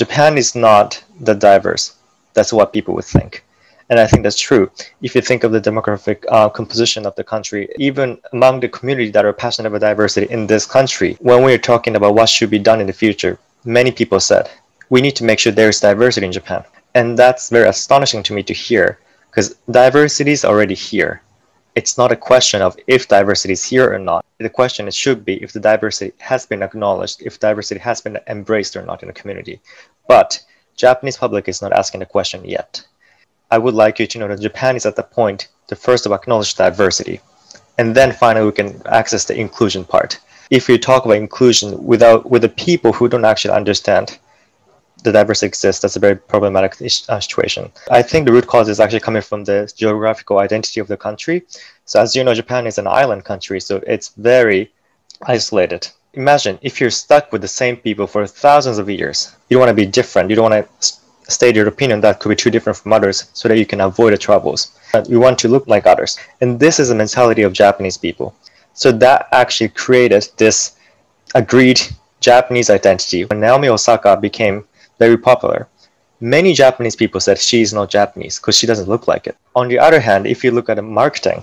Japan is not that diverse. That's what people would think. And I think that's true. If you think of the demographic composition of the country, even among the community that are passionate about diversity in this country, when we're talking about what should be done in the future, many people said, we need to make sure there's diversity in Japan. And that's very astonishing to me to hear, because diversity is already here. It's not a question of if diversity is here or not. The question it should be if the diversity has been acknowledged, if diversity has been embraced or not in the community. But Japanese public is not asking the question yet. I would like you to know that Japan is at the point to first of acknowledge diversity, and then finally we can access the inclusion part. If you talk about inclusion with the people who don't actually understand the diversity exists, that's a very problematic situation. I think the root cause is actually coming from the geographical identity of the country. So as you know, Japan is an island country, so it's very isolated. Imagine if you're stuck with the same people for thousands of years. You don't want to be different. You don't want to state your opinion that could be too different from others so that you can avoid the troubles. You want to look like others. And this is the mentality of Japanese people. So that actually created this agreed Japanese identity. When Naomi Osaka became very popular, many Japanese people said she's not Japanese because she doesn't look like it. On the other hand, if you look at the marketing,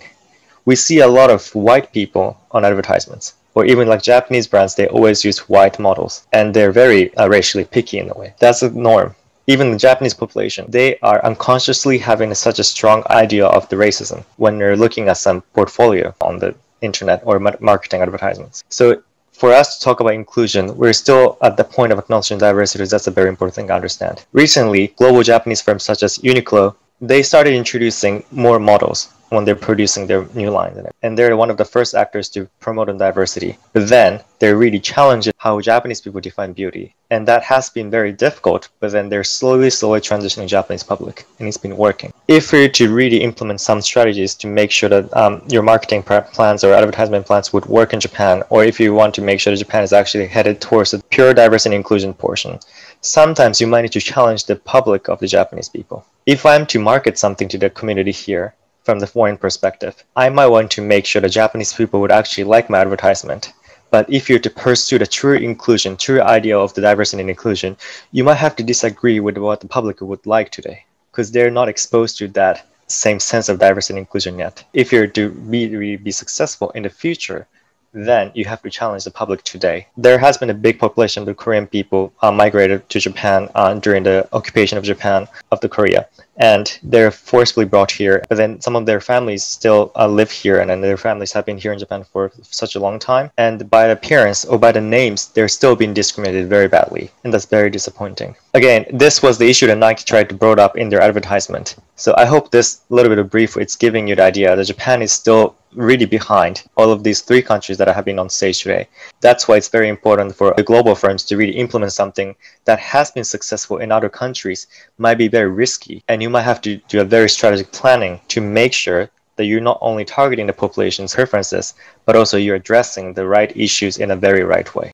we see a lot of white people on advertisements, or even like Japanese brands, they always use white models, and they're very racially picky in a way. That's the norm. Even the Japanese population, they are unconsciously having such a strong idea of the racism when they're looking at some portfolio on the internet or marketing advertisements. So for us to talk about inclusion, we're still at the point of acknowledging diversity. That's a very important thing to understand. Recently, global Japanese firms such as Uniqlo, they started introducing more models when they're producing their new lines. And they're one of the first actors to promote on diversity. But then they're really challenging how Japanese people define beauty. And that has been very difficult, but then they're slowly transitioning Japanese public, and it's been working. If you're to really implement some strategies to make sure that your marketing plans or advertisement plans would work in Japan, or if you want to make sure that Japan is actually headed towards a pure diversity and inclusion portion, sometimes you might need to challenge the public of the Japanese people. If I'm to market something to the community here, from the foreign perspective, I might want to make sure the Japanese people would actually like my advertisement. But if you're to pursue the true inclusion, true idea of the diversity and inclusion, you might have to disagree with what the public would like today, because they're not exposed to that same sense of diversity and inclusion yet. If you're to really be successful in the future, then you have to challenge the public today. There has been a big population of the Korean people migrated to Japan during the occupation of Japan of the Korea. And they're forcibly brought here, but then some of their families still live here, and then their families have been here in Japan for such a long time. And by appearance or by the names, they're still being discriminated very badly, and that's very disappointing. Again, this was the issue that Nike tried to bring up in their advertisement. So I hope this little bit of brief, it's giving you the idea that Japan is still really behind all of these three countries that have been on stage today. That's why it's very important for the global firms to really implement something that has been successful in other countries, might be very risky, and you might have to do a very strategic planning to make sure that you're not only targeting the population's preferences, but also you're addressing the right issues in a very right way.